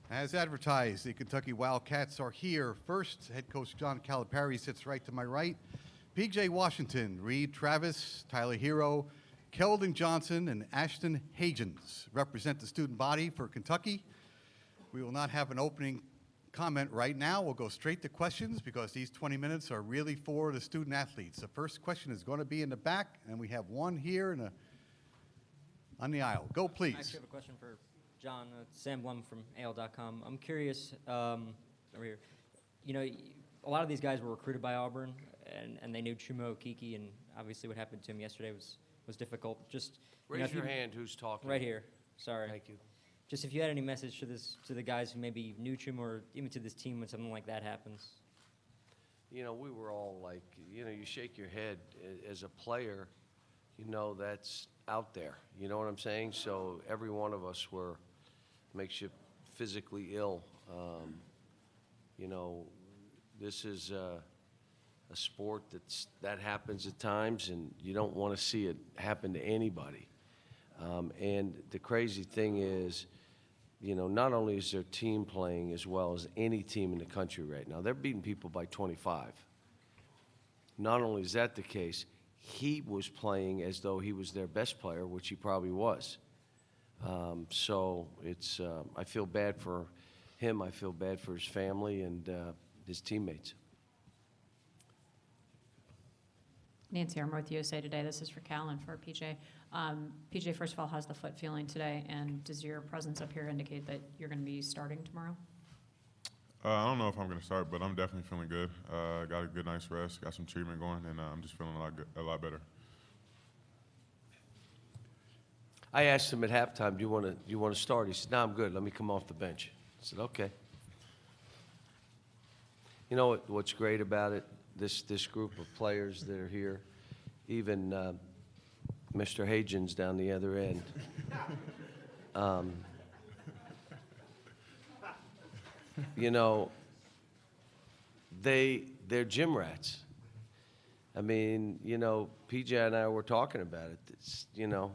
As advertised, the Kentucky Wildcats are here. First, head coach John Calipari sits right to my right. P.J. Washington, Reed Travis, Tyler Herro, Keldon Johnson, and Ashton Hagens represent the student body for Kentucky. We will not have an opening comment right now. We'll go straight to questions because these 20 minutes are really for the student athletes. The first question is going to be in the back, and we have one here on the aisle. Go, please. I actually have a question for John. Sam Blum from AL.com. I'm curious, over here, you know, a lot of these guys were recruited by Auburn, and they knew Chuma Okeke, and obviously what happened to him yesterday was difficult. Just raise your hand. Who's talking? Right here. Sorry. Thank you. Just if you had any message to the guys who maybe knew Chuma or even to this team when something like that happens. You know, we were all like, you know, you shake your head as a player, you know, that's out there. You know what I'm saying? So every one of us makes you physically ill. You know, this is a sport that happens at times, and you don't want to see it happen to anybody. And the crazy thing is, you know, not only is their team playing as well as any team in the country right now, they're beating people by 25. Not only is that the case, he was playing as though he was their best player, which he probably was. So it's, I feel bad for him. I feel bad for his family and his teammates. Nancy Armour with USA Today. This is for Cal and for PJ. PJ, first of all, how's the foot feeling today? And does your presence up here indicate that you're going to be starting tomorrow? I don't know if I'm going to start, but I'm definitely feeling good. Got a good night's rest, got some treatment going, and I'm just feeling a lot better. I asked him at halftime, do you want to start? He said, no, I'm good. Let me come off the bench. I said, okay. You know what's great about it? This group of players that are here, even Mr. Hagens down the other end. You know, they're gym rats. I mean, you know, PJ and I were talking about it. It's, you know,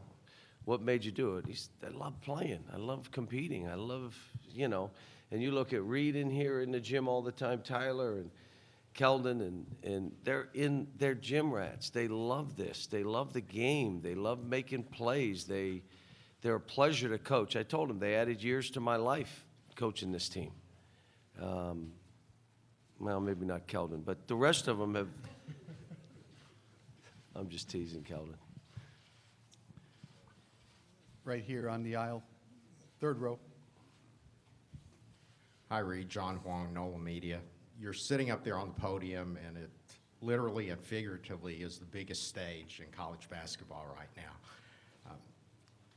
what made you do it? I love playing. I love competing. I love, you know, and you look at Reed in here in the gym all the time, Tyler and Keldon, and they're gym rats. They love this. They love the game. They love making plays. They're a pleasure to coach. I told them they added years to my life coaching this team. Well, maybe not Keldon, but the rest of them have. I'm just teasing Keldon. Right here on the aisle, third row. Hi, Reed. John Huang, NOLA Media. You're sitting up there on the podium, and it literally and figuratively is the biggest stage in college basketball right now.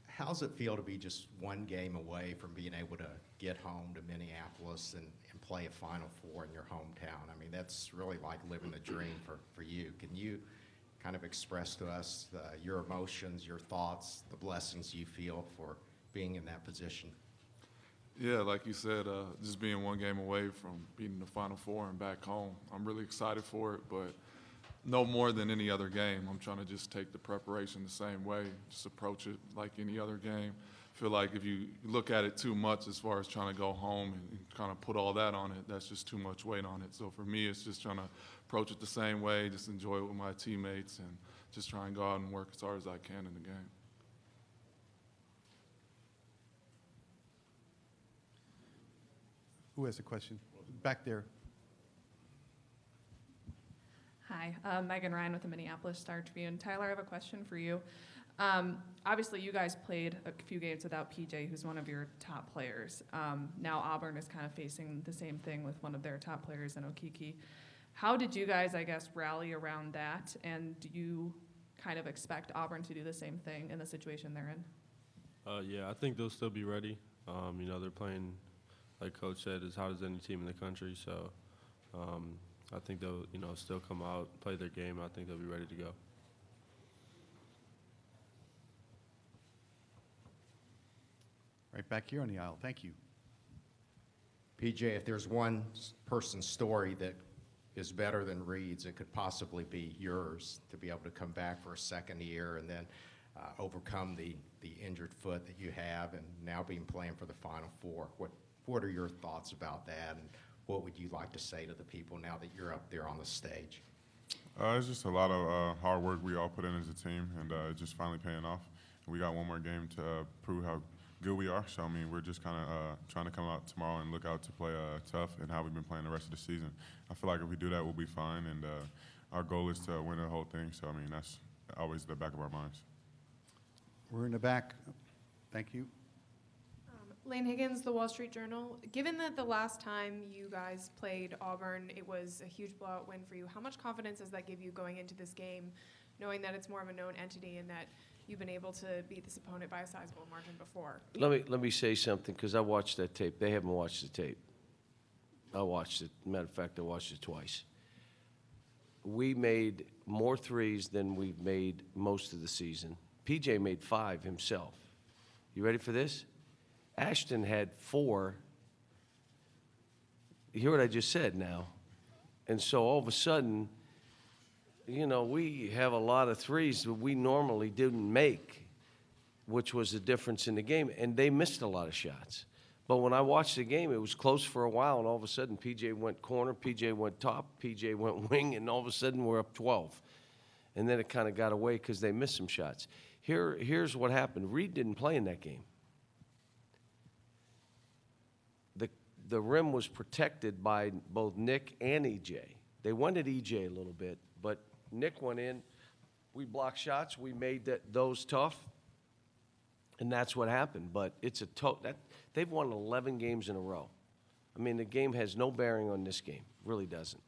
How's it feel to be just one game away from being able to get home to Minneapolis and play a Final Four in your hometown? I mean, that's really like living the dream for you. Can you kind of express to us your emotions, your thoughts, the blessings you feel for being in that position? Yeah, like you said, just being one game away from beating the Final Four and back home, I'm really excited for it, but no more than any other game. I'm trying to just take the preparation the same way, just approach it like any other game. I feel like if you look at it too much as far as trying to go home and kind of put all that on it, that's just too much weight on it. So for me, it's just trying to approach it the same way, just enjoy it with my teammates, and just try and go out and work as hard as I can in the game. Who has a question? Back there. Hi, Megan Ryan with the Minneapolis Star-Tribune. Tyler, I have a question for you. Obviously, you guys played a few games without PJ, who's one of your top players. Now Auburn is kind of facing the same thing with one of their top players in Okeke. How did you guys, I guess, rally around that? And do you kind of expect Auburn to do the same thing in the situation they're in? Yeah, I think they'll still be ready. You know, they're playing, like Coach said, as hard as any team in the country. So I think they'll, you know, still come out, play their game. I think they'll be ready to go. Right back here on the aisle. Thank you. PJ, if there's one person's story that is better than Reed's, it could possibly be yours, to be able to come back for a second year and then overcome the injured foot that you have, and now being playing for the Final Four. what are your thoughts about that, and what would you like to say to the people now that you're up there on the stage? It's just a lot of hard work we all put in as a team, and it's just finally paying off. We got one more game to prove how good we are. So, I mean, we're just kind of trying to come out tomorrow and look out to play tough and how we've been playing the rest of the season. I feel like if we do that, we'll be fine, and our goal is to win the whole thing. So, I mean, that's always the back of our minds. We're in the back. Thank you. Lane Higgins, The Wall Street Journal. Given that the last time you guys played Auburn, it was a huge blowout win for you, how much confidence does that give you going into this game, knowing that it's more of a known entity and that you've been able to beat this opponent by a sizable margin before? Let me say something, because I watched that tape. They haven't watched the tape. I watched it. Matter of fact, I watched it twice. We made more threes than we've made most of the season. PJ made 5 himself. You ready for this? Ashton had 4. You hear what I just said now? And so all of a sudden, you know, we have a lot of threes that we normally didn't make, which was the difference in the game. And they missed a lot of shots. But when I watched the game, it was close for a while, and all of a sudden, PJ went corner, PJ went top, PJ went wing, and all of a sudden we're up 12. And then it kind of got away because they missed some shots. Here's what happened. Reed didn't play in that game. The rim was protected by both Nick and EJ. They went at EJ a little bit, but Nick went in. We blocked shots. We made those tough, and that's what happened. But it's they've won 11 games in a row. I mean, the game has no bearing on this game. Really doesn't.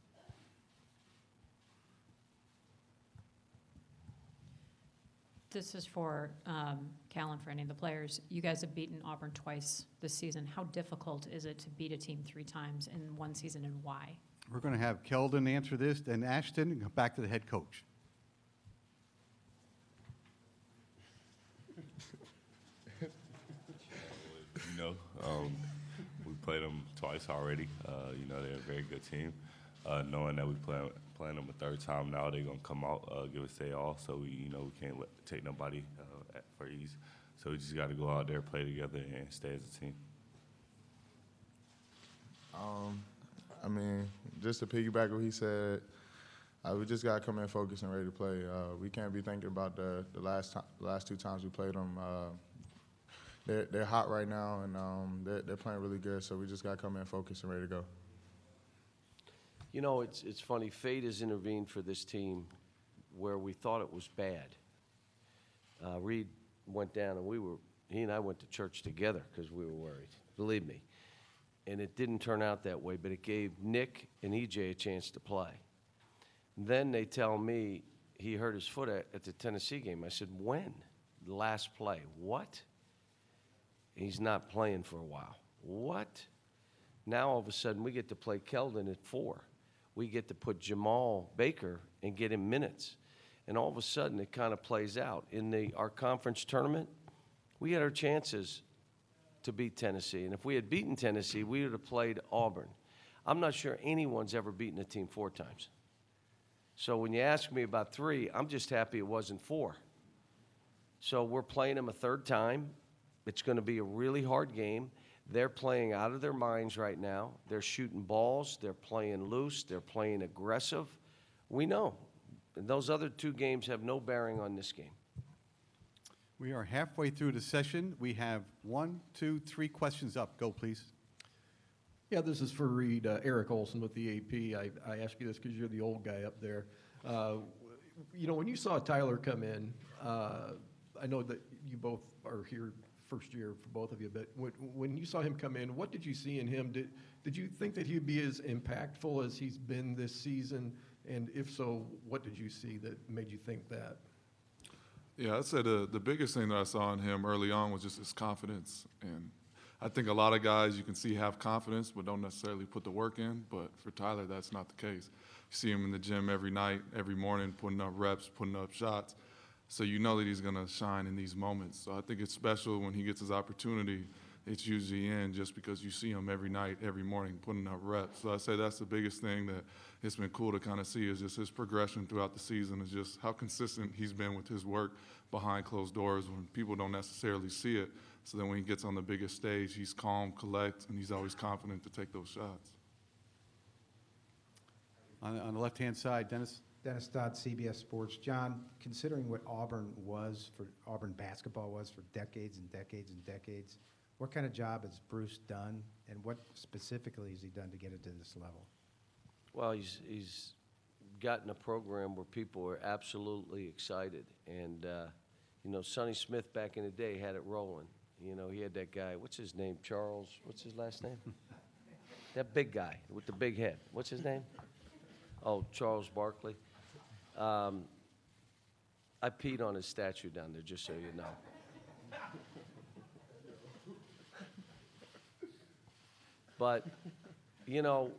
This is for Callan, for any of the players. You guys have beaten Auburn twice this season. How difficult is it to beat a team 3 times in one season, and why? We're going to have Keldon answer this, then Ashton, and go back to the head coach. We played them twice already. They're a very good team. Knowing that we playing them a 3rd time now, they're gonna come out, give us day off. So we can't take nobody for ease. So we just got to go out there, play together, and stay as a team. I mean, just to piggyback what he said, we just got to come in focused and ready to play. We can't be thinking about the last 2 times we played them. They're hot right now, and they're playing really good, so we just got to come in focused and ready to go. You know, it's funny. Fate has intervened for this team where we thought it was bad. Reed went down, and he and I went to church together because we were worried. Believe me. And it didn't turn out that way, but it gave Nick and EJ a chance to play. Then they tell me he hurt his foot at the Tennessee game. I said, when? The last play. What? He's not playing for a while. What? Now all of a sudden we get to play Keldon at 4. We get to put Jamal Baker and get him minutes. And all of a sudden it kind of plays out. In our conference tournament, we had our chances to beat Tennessee. And if we had beaten Tennessee, we would have played Auburn. I'm not sure anyone's ever beaten a team 4 times. So when you ask me about 3, I'm just happy it wasn't 4. So we're playing them a 3rd time. It's going to be a really hard game. They're playing out of their minds right now. They're shooting balls. They're playing loose. They're playing aggressive. We know. And those other 2 games have no bearing on this game. We are halfway through the session. We have 1, 2, 3 questions up. Go, please. Yeah, this is for Reed. Eric Olson with the AP. I ask you this because you're the old guy up there. When you saw Tyler come in, I know that you both are here first year for both of you, but when you saw him come in, what did you see in him? Did you think that he'd be as impactful as he's been this season? And if so, what did you see that made you think that? Yeah, I'd say the biggest thing that I saw in him early on was just his confidence. And I think a lot of guys you can see have confidence but don't necessarily put the work in. But for Tyler, that's not the case. You see him in the gym every night, every morning, putting up reps, putting up shots. So you know that he's going to shine in these moments. So I think it's special when he gets his opportunity. It's usually in just because you see him every night, every morning, putting up reps. So I say that's the biggest thing that it's been cool to kind of see is just his progression throughout the season, is just how consistent he's been with his work behind closed doors when people don't necessarily see it. So then when he gets on the biggest stage, he's calm, collect, and he's always confident to take those shots. On the left-hand side, Dennis. Dennis Dodd, CBS Sports. John, considering what Auburn basketball was for decades and decades and decades, what kind of job has Bruce done, and what specifically has he done to get it to this level? Well, he's gotten a program where people are absolutely excited. And, you know, Sonny Smith back in the day had it rolling. You know, he had that guy, what's his name, Charles, what's his last name? That big guy with the big head. What's his name? Oh, Charles Barkley. I peed on his statue down there, just so you know. But, you know,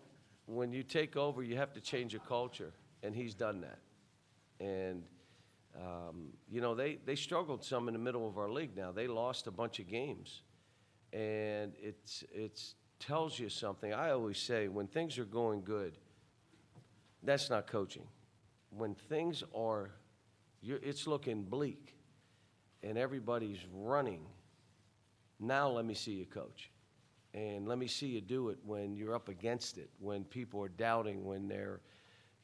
when you take over, you have to change a culture, and he's done that. And, you know, they struggled some in the middle of our league now. They lost a bunch of games, and it tells you something. I always say, when things are going good, that's not coaching. When things are, it's looking bleak, and everybody's running, now let me see you coach. And let me see you do it when you're up against it, when people are doubting, when they're,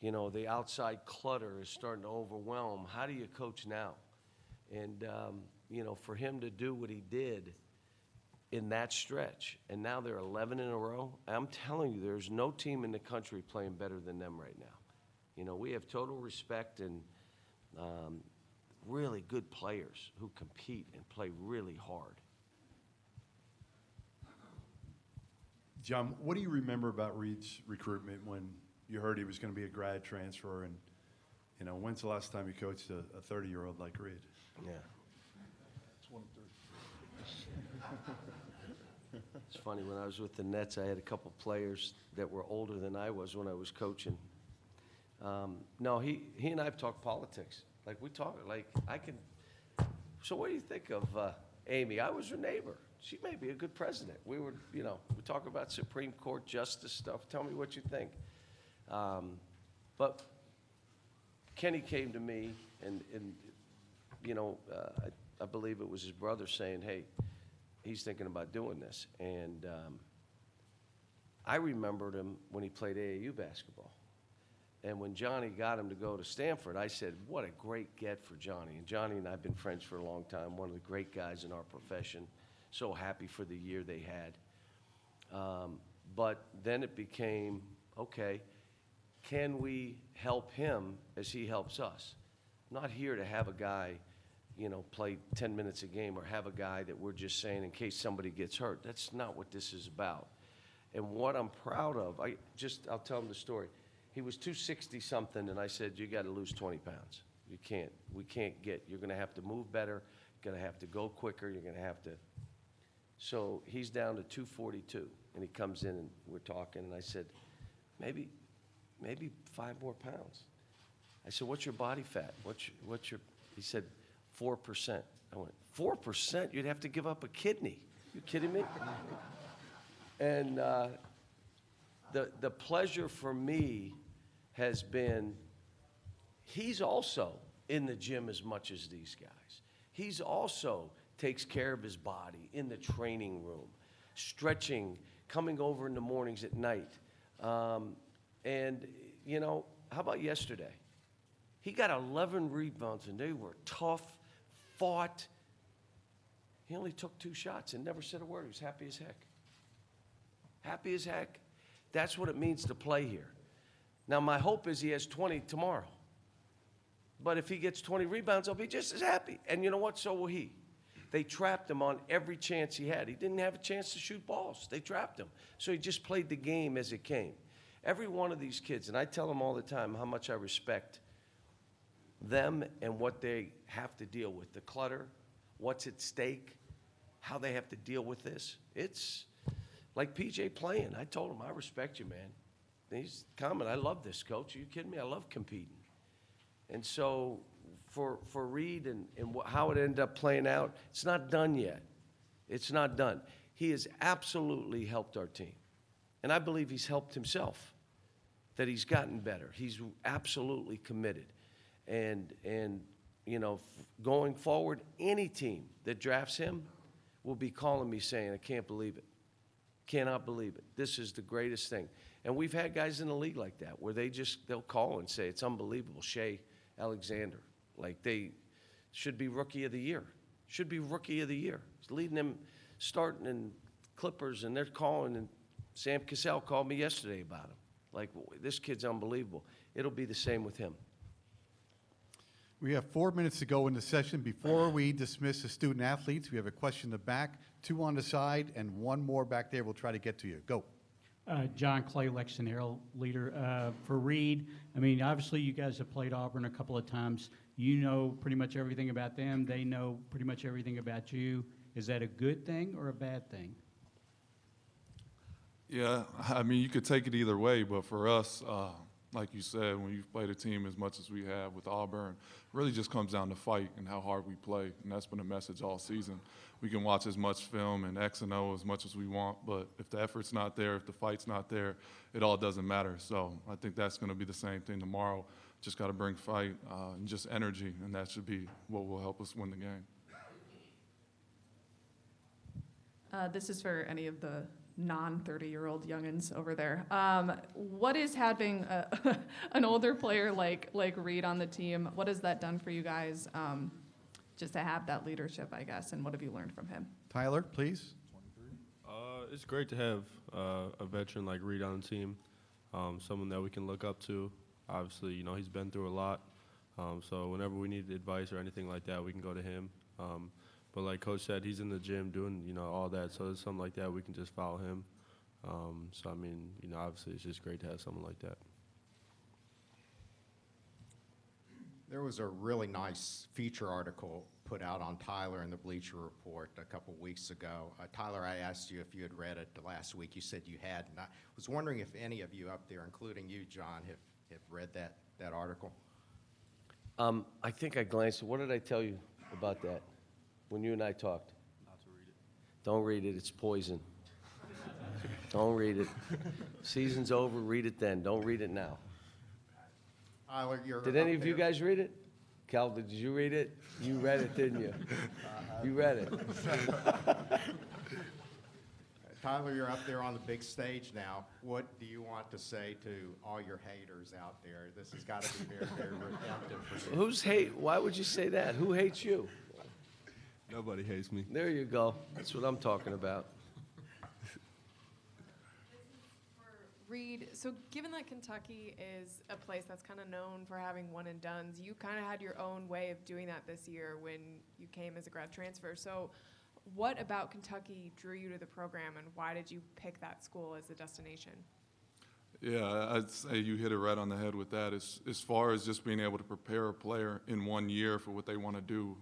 you know, the outside clutter is starting to overwhelm. How do you coach now? And, you know, for him to do what he did in that stretch, and now they're 11 in a row, I'm telling you, there's no team in the country playing better than them right now. You know, we have total respect and really good players who compete and play really hard. John, what do you remember about Reed's recruitment when you heard he was going to be a grad transfer? And, you know, when's the last time you coached a 30-year-old like Reed? Yeah. It's funny, when I was with the Nets, I had a couple players that were older than I was when I was coaching. No, he and I have talked politics. Like, we talk, like, so what do you think of Amy? I was her neighbor. She may be a good president. We were, you know, we talk about Supreme Court justice stuff. Tell me what you think. But Kenny came to me, and you know, I believe it was his brother saying, hey, he's thinking about doing this. And I remembered him when he played AAU basketball. And when Johnny got him to go to Stanford, I said, what a great get for Johnny. And Johnny and I have been friends for a long time, one of the great guys in our profession. So happy for the year they had. But then it became, okay, can we help him as he helps us? I'm not here to have a guy, you know, play 10 minutes a game, or have a guy that we're just saying in case somebody gets hurt. That's not what this is about. And what I'm proud of, I'll tell him the story. He was 260-something, and I said, you got to lose 20 pounds. You can't, you're going to have to move better, you're going to have to go quicker, you're going to have to. So he's down to 242, and he comes in, and we're talking, and I said, maybe 5 more pounds. I said, what's your body fat? He said, 4%. I went, 4%? You'd have to give up a kidney. You kidding me? And the pleasure for me has been, he's also in the gym as much as these guys. He's also takes care of his body in the training room, stretching, coming over in the mornings at night. And, you know, how about yesterday? He got 11 rebounds, and they were tough, fought. He only took 2 shots and never said a word. He was happy as heck. Happy as heck. That's what it means to play here. Now, my hope is he has 20 tomorrow. But if he gets 20 rebounds, I'll be just as happy. And you know what? So will he. They trapped him on every chance he had. He didn't have a chance to shoot balls. They trapped him. So he just played the game as it came. Every one of these kids, and I tell them all the time how much I respect them and what they have to deal with, the clutter, what's at stake, how they have to deal with this. It's like PJ playing. I told him, I respect you, man. And he's commenting, I love this, coach. Are you kidding me? I love competing. And so for Reed and how it ended up playing out, it's not done yet. It's not done. He has absolutely helped our team. And I believe he's helped himself, that he's gotten better. He's absolutely committed. And you know, going forward, any team that drafts him, will be calling me saying, I can't believe it. Cannot believe it. This is the greatest thing. And we've had guys in the league like that where they'll call and say, it's unbelievable. Shea Alexander, like they should be rookie of the year. Should be rookie of the year. He's leading them starting in Clippers, and they're calling, and Sam Cassell called me yesterday about him. Like, this kid's unbelievable. It'll be the same with him. We have 4 minutes to go in the session. Before we dismiss the student athletes, we have a question in the back, 2 on the side, and 1 more back there. We'll try to get to you. Go. John Clay, Lexington Herald leader. For Reed, I mean, obviously you guys have played Auburn a couple of times. You know pretty much everything about them. They know pretty much everything about you. Is that a good thing or a bad thing? Yeah, I mean, you could take it either way, but for us, like you said, when you've played a team as much as we have with Auburn, it really just comes down to fight and how hard we play, and that's been a message all season. We can watch as much film and X and O as much as we want, but if the effort's not there, if the fight's not there, it all doesn't matter. So I think that's going to be the same thing tomorrow. Just got to bring fight and just energy, and that should be what will help us win the game. This is for any of the non-30-year-old youngins over there. What is having an older player like Reed on the team? What has that done for you guys, just to have that leadership, I guess, and what have you learned from him? Tyler, please. It's great to have a veteran like Reed on the team, someone that we can look up to. Obviously, you know, he's been through a lot, so whenever we need advice or anything like that, we can go to him. But like Coach said, he's in the gym doing, you know, all that. So it's something like that, we can just follow him. So, I mean, you know, obviously it's just great to have someone like that. There was a really nice feature article put out on Tyler in the Bleacher Report a couple weeks ago. Tyler, I asked you if you had read it last week. You said you had. And I was wondering if any of you up there, including you, John, have read that article. I think I glanced. What did I tell you about that when you and I talked? Not to read it. Don't read it. It's poison. Don't read it. Season's over. Read it then. Don't read it now. Tyler, Did any of you guys read it? Cal, did you read it? You read it, didn't you? You read it. Tyler, you're up there on the big stage now. What do you want to say to all your haters out there? This has got to be very, very redemptive for you. Who's hate? Why would you say that? Who hates you? Nobody hates me. There you go. That's what I'm talking about. Reed, so given that Kentucky is a place that's kind of known for having one and dones, you kind of had your own way of doing that this year when you came as a grad transfer. So what about Kentucky drew you to the program, and why did you pick that school as a destination? Yeah, I'd say you hit it right on the head with that. As far as just being able to prepare a player in 1 year for what they want to do,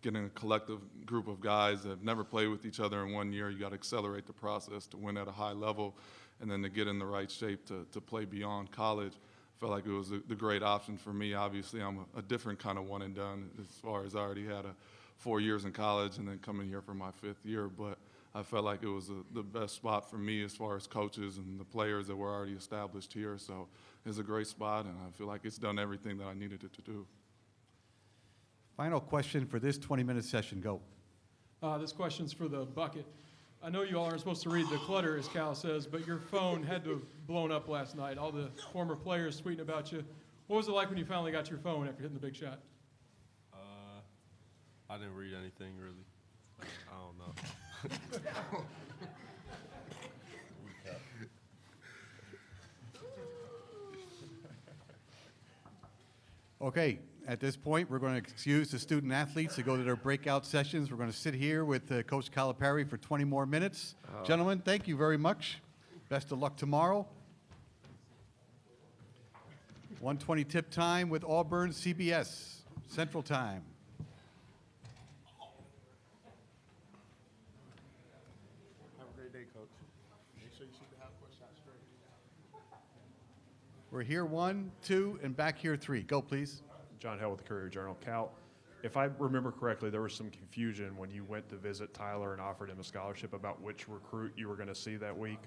getting a collective group of guys that have never played with each other in 1 year, you got to accelerate the process to win at a high level, and then to get in the right shape to play beyond college. I felt like it was the great option for me. Obviously, I'm a different kind of one and done as far as I already had 4 years in college and then coming here for my 5th year. But I felt like it was the best spot for me as far as coaches and the players that were already established here. So it's a great spot, and I feel like it's done everything that I needed it to do. Final question for this 20-minute session. Go. This question's for the bucket. I know you all aren't supposed to read the clutter, as Cal says, but your phone had to have blown up last night. All the former players tweeting about you. What was it like when you finally got your phone after hitting the big shot? I didn't read anything, really. I don't know. Okay, at this point, we're going to excuse the student athletes to go to their breakout sessions. We're going to sit here with Coach Calipari for 20 more minutes. Gentlemen, thank you very much. Best of luck tomorrow. 1:20 tip time with Auburn, CBS, Central Time. Have a great day, Coach. Make sure you shoot the half-court shot straight. We're here 1, 2, and back here 3. Go, please. John Hell with the Courier-Journal. Cal, if I remember correctly, there was some confusion when you went to visit Tyler and offered him a scholarship about which recruit you were going to see that week.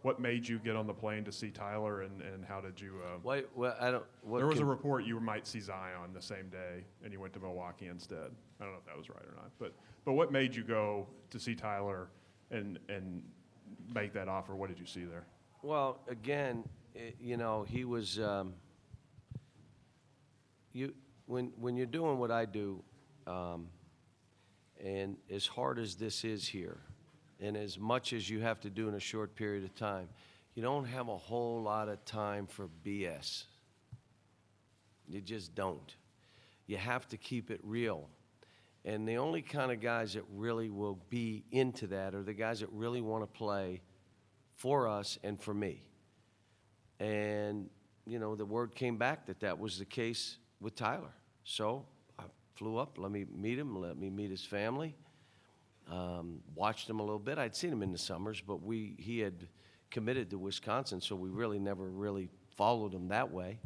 what made you get on the plane to see Tyler, and how did you? Wait, well, I don't. What There was a can- report you might see Zion the same day, and you went to Milwaukee instead. I don't know if that was right or not, but what made you go to see Tyler and make that offer? What did you see there? Well, again, you know, he was. When you're doing what I do, and as hard as this is here, and as much as you have to do in a short period of time, you don't have a whole lot of time for BS. You just don't. You have to keep it real. And the only kind of guys that really will be into that are the guys that really want to play for us and for me. And, you know, the word came back that that was the case with Tyler. So I flew up, let me meet him, let me meet his family. Watched him a little bit. I'd seen him in the summers, but he had committed to Wisconsin, so we really never really followed him that way.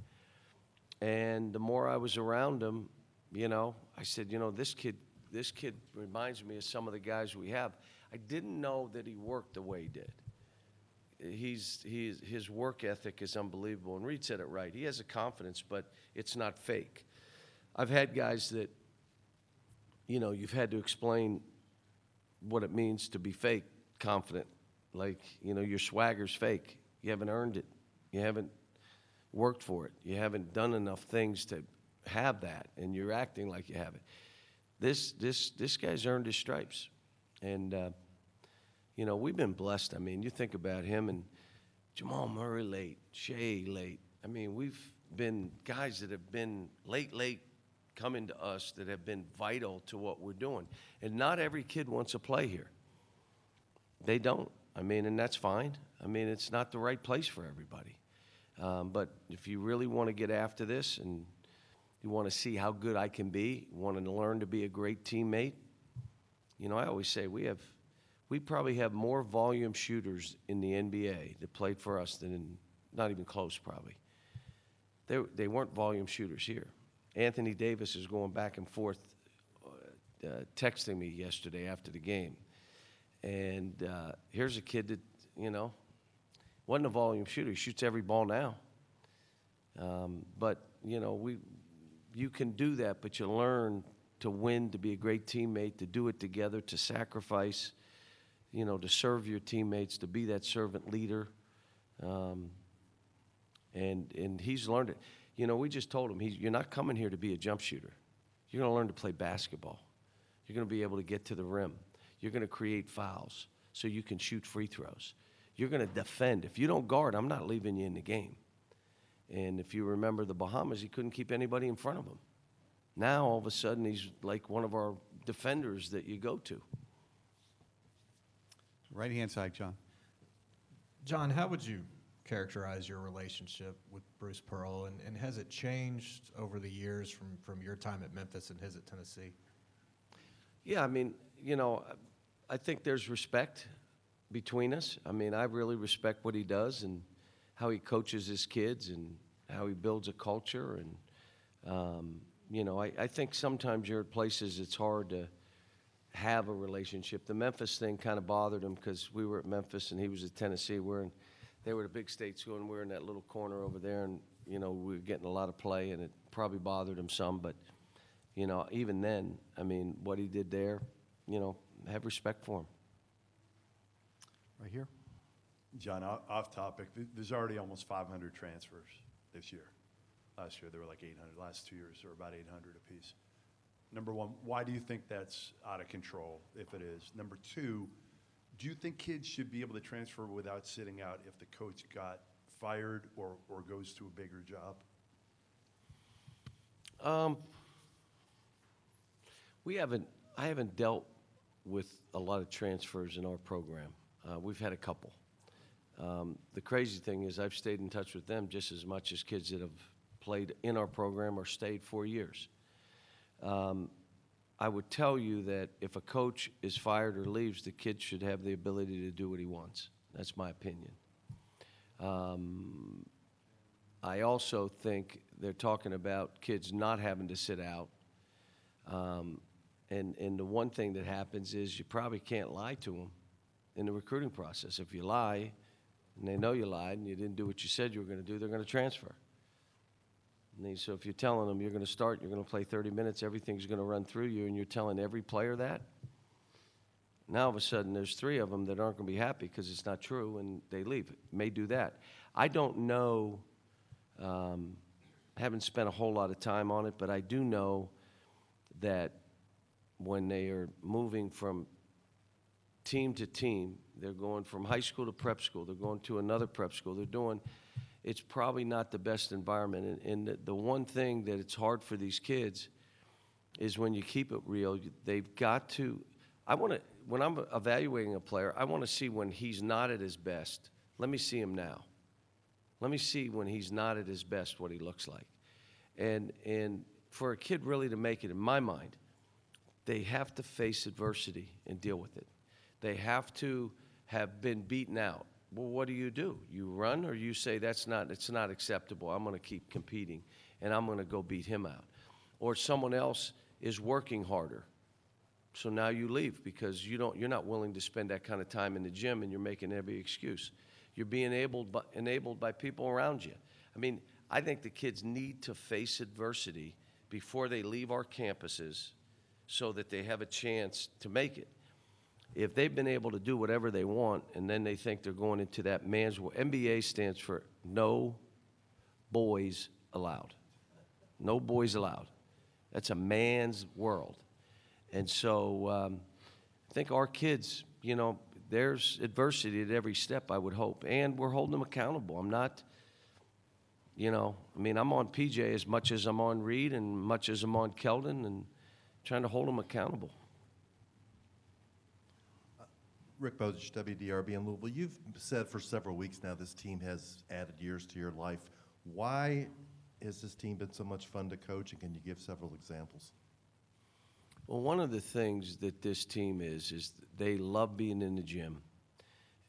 And the more I was around him, you know, I said, you know, this kid reminds me of some of the guys we have. I didn't know that he worked the way he did. His work ethic is unbelievable, and Reed said it right. He has a confidence, but it's not fake. I've had guys that, you know, you've had to explain what it means to be fake confident. Like, you know, your swagger's fake. You haven't earned it. You haven't worked for it. You haven't done enough things to have that, and you're acting like you have it. This guy's earned his stripes, and you know, we've been blessed. I mean, you think about him and Jamal Murray late, Shea late. I mean, we've been guys that have been late coming to us that have been vital to what we're doing. And not every kid wants to play here. They don't. I mean, and that's fine. I mean, it's not the right place for everybody. But if you really want to get after this and you want to see how good I can be, want to learn to be a great teammate, you know, I always say we probably have more volume shooters in the NBA that played for us than not even close probably. They weren't volume shooters here. Anthony Davis is going back and forth texting me yesterday after the game. And here's a kid that, you know, wasn't a volume shooter. He shoots every ball now. But, you know, you can do that, but you learn to win, to be a great teammate, to do it together, to sacrifice, you know, to serve your teammates, to be that servant leader. And he's learned it. You know, we just told him, you're not coming here to be a jump shooter. You're going to learn to play basketball. You're going to be able to get to the rim. You're going to create fouls so you can shoot free throws. You're going to defend. If you don't guard, I'm not leaving you in the game. And if you remember the Bahamas, he couldn't keep anybody in front of him. Now, all of a sudden, he's like one of our defenders that you go to. Right-hand side, John. John, how would you characterize your relationship with Bruce Pearl, and has it changed over the years from your time at Memphis and his at Tennessee? Yeah, I mean, you know, I think there's respect between us. I mean, I really respect what he does and how he coaches his kids and how he builds a culture. And, you know, I think sometimes you're at places it's hard to have a relationship. The Memphis thing kind of bothered him because we were at Memphis and he was at Tennessee. They were the big state school, and we were in that little corner over there, and, you know, we were getting a lot of play, and it probably bothered him some. But, you know, even then, I mean, what he did there, you know, have respect for him. Right here. John, off topic, there's already almost 500 transfers this year. Last year, there were like 800. Last 2 years, there were about 800 apiece. Number one, why do you think that's out of control, if it is? Number two, do you think kids should be able to transfer without sitting out if the coach got fired or goes to a bigger job? I haven't dealt with a lot of transfers in our program. We've had a couple. The crazy thing is I've stayed in touch with them just as much as kids that have played in our program or stayed 4 years. I would tell you that if a coach is fired or leaves, the kid should have the ability to do what he wants. That's my opinion. I also think they're talking about kids not having to sit out. And the one thing that happens is you probably can't lie to them in the recruiting process. If you lie, and they know you lied and you didn't do what you said you were going to do, they're going to transfer. So if you're telling them you're going to start, you're going to play 30 minutes, everything's going to run through you, and you're telling every player that, now all of a sudden there's 3 of them that aren't going to be happy because it's not true, and they leave. May do that. I don't know, haven't spent a whole lot of time on it, but I do know that when they are moving from team to team, they're going from high school to prep school, they're going to another prep school, it's probably not the best environment. And the one thing that it's hard for these kids is when you keep it real, they've got to, when I'm evaluating a player, I want to see when he's not at his best. Let me see him now. Let me see when he's not at his best what he looks like. And for a kid really to make it, in my mind, they have to face adversity and deal with it. They have to have been beaten out. Well, what do? You run, or you say it's not acceptable. I'm going to keep competing, and I'm going to go beat him out. Or someone else is working harder. So now you leave because you're not willing to spend that kind of time in the gym, and you're making every excuse. You're being enabled by people around you. I mean, I think the kids need to face adversity before they leave our campuses so that they have a chance to make it. If they've been able to do whatever they want and then they think they're going into that man's world, NBA stands for no boys allowed. No boys allowed. That's a man's world. And so I think our kids, there's adversity at every step, I would hope. And we're holding them accountable. I'm not, I'm on PJ as much as I'm on Reed and much as I'm on Keldon, and trying to hold them accountable. Rick Bozich, WDRB in Louisville. You've said for several weeks now this team has added years to your life. Why has this team been so much fun to coach, and can you give several examples? Well, one of the things that this team is they love being in the gym,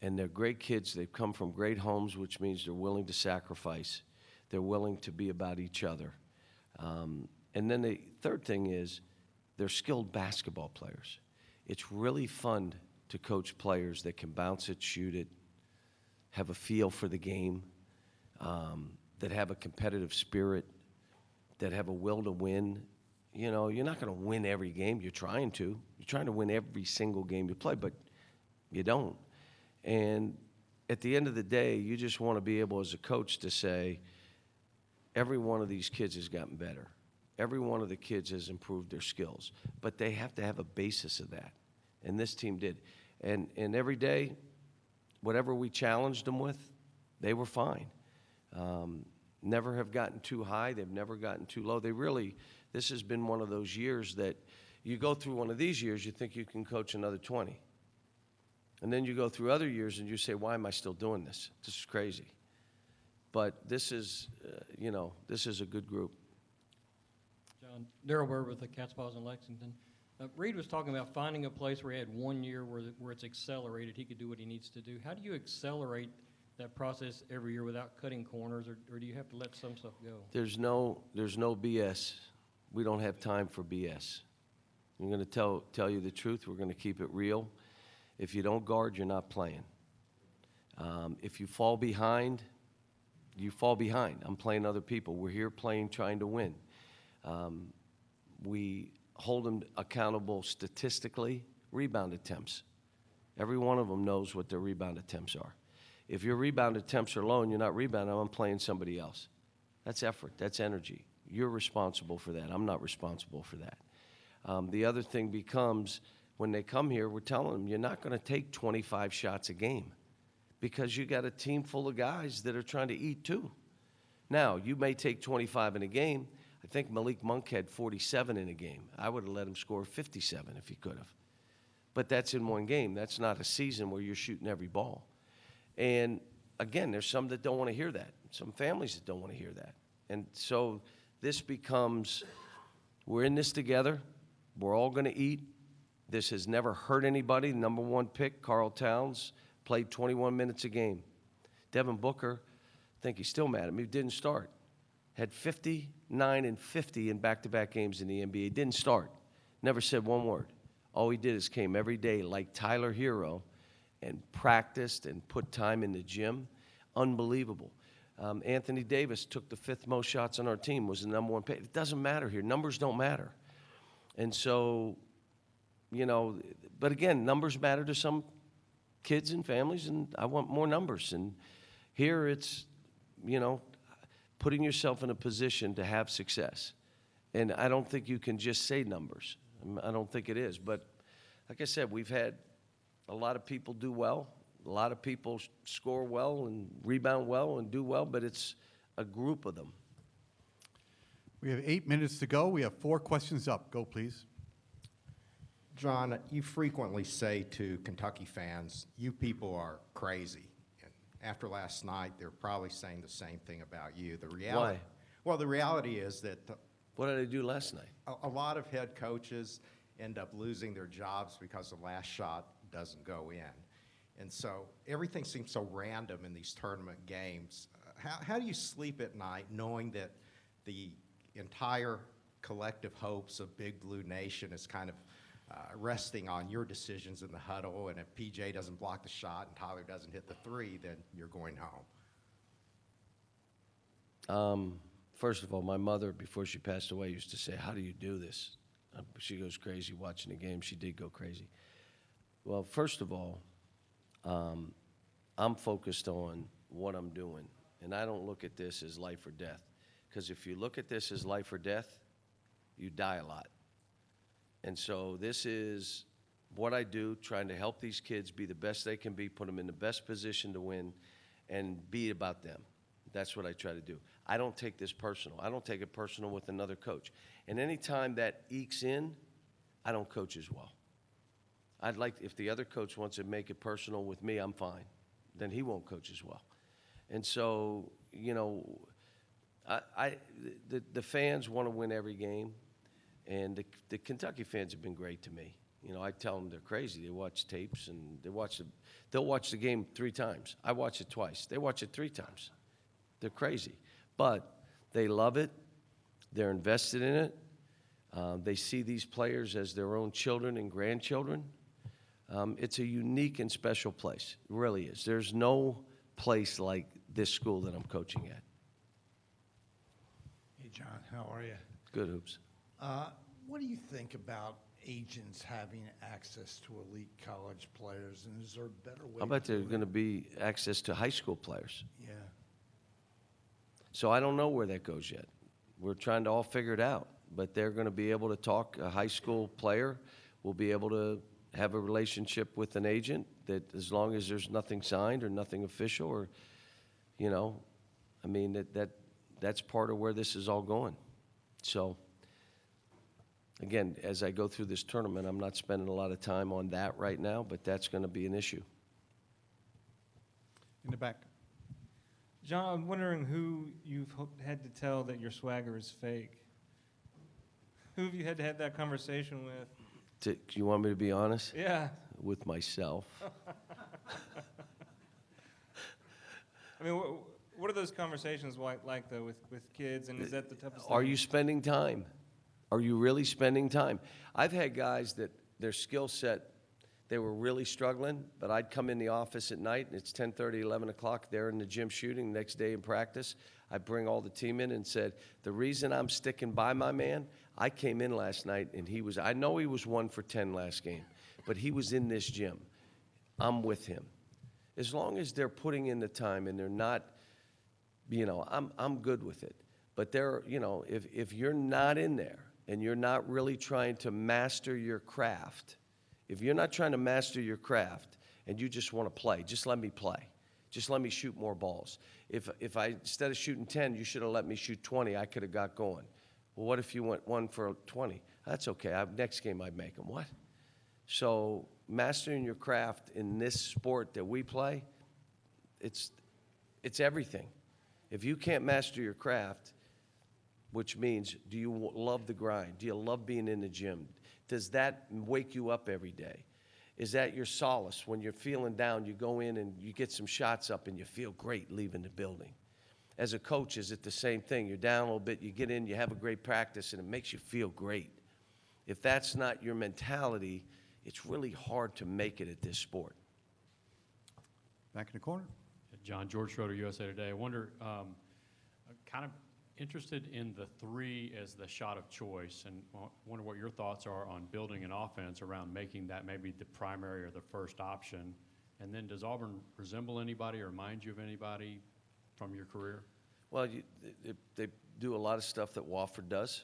and they're great kids. They've come from great homes, which means they're willing to sacrifice. They're willing to be about each other. And then the third thing is they're skilled basketball players. It's really fun to coach players that can bounce it, shoot it, have a feel for the game, that have a competitive spirit, that have a will to win. You're not going to win every game. You're trying to. You're trying to win every single game you play, but you don't. And at the end of the day, you just want to be able as a coach to say, every one of these kids has gotten better. Every one of the kids has improved their skills. But they have to have a basis of that. And this team did. And every day, whatever we challenged them with, they were fine. Never have gotten too high. They've never gotten too low. This has been one of those years that you go through one of these years, you think you can coach another 20. And then you go through other years and you say, why am I still doing this? This is crazy. But this is, this is a good group. John, Daryl Bird with the Cats Paws in Lexington. Reed was talking about finding a place where he had 1 year where it's accelerated. He could do what he needs to do. How do you accelerate that process every year without cutting corners, or do you have to let some stuff go? There's no BS. We don't have time for BS. I'm going to tell you the truth. We're going to keep it real. If you don't guard, you're not playing. If you fall behind, you fall behind. I'm playing other people. We're here playing, trying to win. We hold them accountable statistically. Rebound attempts. Every one of them knows what their rebound attempts are. If your rebound attempts are low and you're not rebounding, I'm playing somebody else. That's effort. That's energy. You're responsible for that. I'm not responsible for that. The other thing becomes, when they come here, we're telling them, you're not going to take 25 shots a game because you got a team full of guys that are trying to eat too. Now, you may take 25 in a game. I think Malik Monk had 47 in a game. I would have let him score 57 if he could have. But that's in one game. That's not a season where you're shooting every ball. And, again, there's some that don't want to hear that. Some families that don't want to hear that. And so this becomes, we're in this together. We're all going to eat. This has never hurt anybody. Number 1 pick, Karl Towns, played 21 minutes a game. Devin Booker, I think he's still mad at me, didn't start. Had 59 and 50 in back-to-back games in the NBA. Didn't start. Never said one word. All he did is came every day like Tyler Herro and practiced and put time in the gym. unbelievable. Anthony Davis took the 5th most shots on our team, was the number 1 pick. It doesn't matter here. Numbers don't matter. And so, you know, but again, numbers matter to some kids and families, and I want more numbers. And here it's, you know, putting yourself in a position to have success. And I don't think you can just say numbers. I don't think it is. But like I said, we've had a lot of people do well. A lot of people score well and rebound well and do well, but it's a group of them. We have 8 minutes to go. We have 4 questions up. Go, please. John, you frequently say to Kentucky fans, you people are crazy. And after last night, they're probably saying the same thing about you. The reality, Why? Well, the reality is that What did I do last night? a lot of head coaches end up losing their jobs because the last shot doesn't go in. And so everything seems so random in these tournament games. How do you sleep at night knowing that the entire collective hopes of Big Blue Nation is kind of resting on your decisions in the huddle, and if PJ doesn't block the shot and Tyler doesn't hit the 3, then you're going home? First of all, my mother, before she passed away, used to say, "How do you do this?" She goes crazy watching the game. She did go crazy. Well, first of all, I'm focused on what I'm doing, and I don't look at this as life or death. Because if you look at this as life or death, you die a lot. And so this is what I do, trying to help these kids be the best they can be, put them in the best position to win, and be about them. That's what I try to do. I don't take this personal. I don't take it personal with another coach. And any time that ekes in, I don't coach as well. I'd like, if the other coach wants to make it personal with me, I'm fine. Then he won't coach as well. And so, you know, the fans want to win every game, and the Kentucky fans have been great to me. You know, I tell them they're crazy. They watch tapes, and they'll watch the game 3 times. I watch it twice. They watch it 3 times. They're crazy. But they love it. They're invested in it. They see these players as their own children and grandchildren. It's a unique and special place. It really is. There's no place like this school that I'm coaching at. Hey, John, how are you? Good, Hoops. What do you think about agents having access to elite college players, and is there a better way? How about there's going to be access to high school players? Yeah. So I don't know where that goes yet. We're trying to all figure it out. But they're going to be able to talk. A high school player will be able to have a relationship with an agent that, as long as there's nothing signed or nothing official, or, you know, I mean, that's part of where this is all going. So, again, as I go through this tournament, I'm not spending a lot of time on that right now, but that's going to be an issue. In the back. John, I'm wondering who you've had to tell that your swagger is fake. Who have you had to have that conversation with? Do you want me to be honest? Yeah. With myself. I mean, what are those conversations like though, with kids, and is that the toughest thing? Are you spending time? Are you really spending time? I've had guys that their skill set, they were really struggling, but I'd come in the office at night, and it's 10:30, 11 o'clock, they're in the gym shooting, the next day in practice. I bring all the team in and said, the reason I'm sticking by my man, I came in last night, and I know he was 1 for 10 last game, but he was in this gym. I'm with him. As long as they're putting in the time and they're not, you know, I'm good with it. But they're, you know, if you're not in there and you're not really trying to master your craft, if you're not trying to master your craft and you just want to play, just let me play. Just let me shoot more balls. If I, instead of shooting 10, you should have let me shoot 20, I could have got going. Well, what if you went 1 for 20? That's okay. Next game I'd make them. What? So mastering your craft in this sport that we play, it's everything. If you can't master your craft, which means, do you love the grind? Do you love being in the gym? Does that wake you up every day? Is that your solace? When you're feeling down, you go in and you get some shots up and you feel great leaving the building. As a coach, is it the same thing? You're down a little bit, you get in, you have a great practice, and it makes you feel great. If that's not your mentality, it's really hard to make it at this sport. Back in the corner. John, George Schroeder, USA Today. I wonder, kind of interested in the three as the shot of choice, and wonder what your thoughts are on building an offense around making that maybe the primary or the first option. And then does Auburn resemble anybody or remind you of anybody from your career? Well, they do a lot of stuff that Wofford does.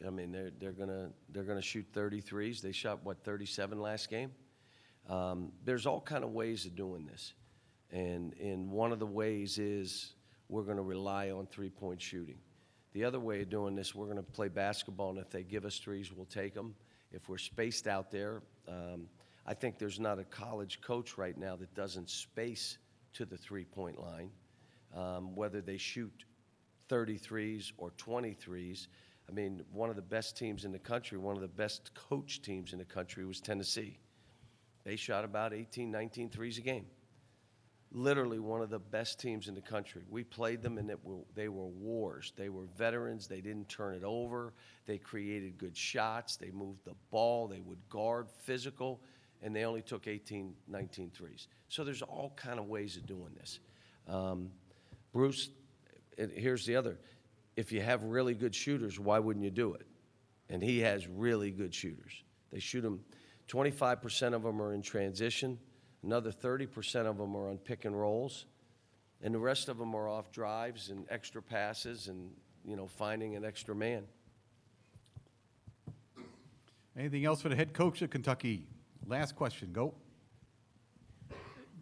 I mean, they're gonna shoot 33s. They shot, what, 37 last game? There's all kind of ways of doing this. And one of the ways is we're going to rely on three-point shooting. The other way of doing this, we're going to play basketball, and if they give us threes, we'll take them. If we're spaced out there, I think there's not a college coach right now that doesn't space to the three-point line, whether they shoot 33s or 23s. I mean, one of the best teams in the country, one of the best coach teams in the country was Tennessee. They shot about 18, 19 threes a game. Literally one of the best teams in the country. We played them, and they were wars. They were veterans. They didn't turn it over. They created good shots. They moved the ball. They would guard, physical, and they only took 18, 19 threes. So there's all kind of ways of doing this. Bruce, here's the other. If you have really good shooters, why wouldn't you do it? And he has really good shooters. They shoot them, 25% of them are in transition. Another 30% of them are on pick and rolls, and the rest of them are off drives and extra passes and, finding an extra man. Anything else for the head coach of Kentucky? Last question, go.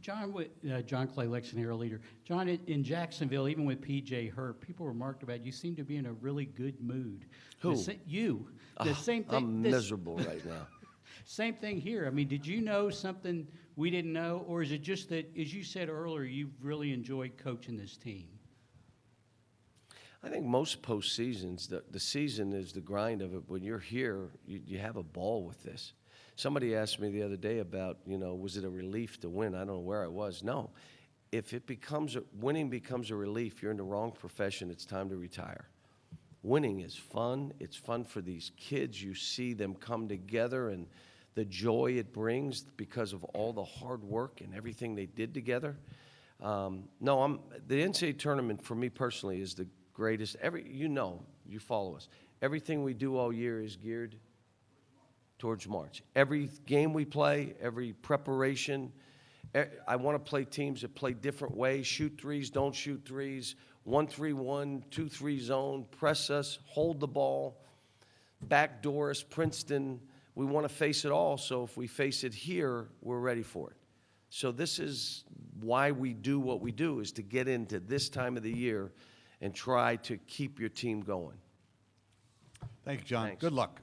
John Clay, Lexington Herro leader. John, in Jacksonville, even with P.J. hurt, people remarked about you seem to be in a really good mood. Who? You. The same thing. I'm miserable right now. Same thing here. I mean, did you know something we didn't know, or is it just that, as you said earlier, you've really enjoyed coaching this team? I think most postseasons, the season is the grind of it. When you're here, you have a ball with this. Somebody asked me the other day about, was it a relief to win? I don't know where I was. No. If winning becomes a relief, you're in the wrong profession. It's time to retire. Winning is fun. It's fun for these kids. You see them come together and the joy it brings because of all the hard work and everything they did together. The NCAA tournament for me personally is the greatest. You follow us. Everything we do all year is geared towards March. Every game we play, every preparation, I want to play teams that play different ways, shoot threes, don't shoot threes, 1-3-1, 2-3 zone, press us, hold the ball, backdoor us, Princeton. We want to face it all, so if we face it here, we're ready for it. So this is why we do what we do, is to get into this time of the year and try to keep your team going. Thank you, John. Thanks. Good luck.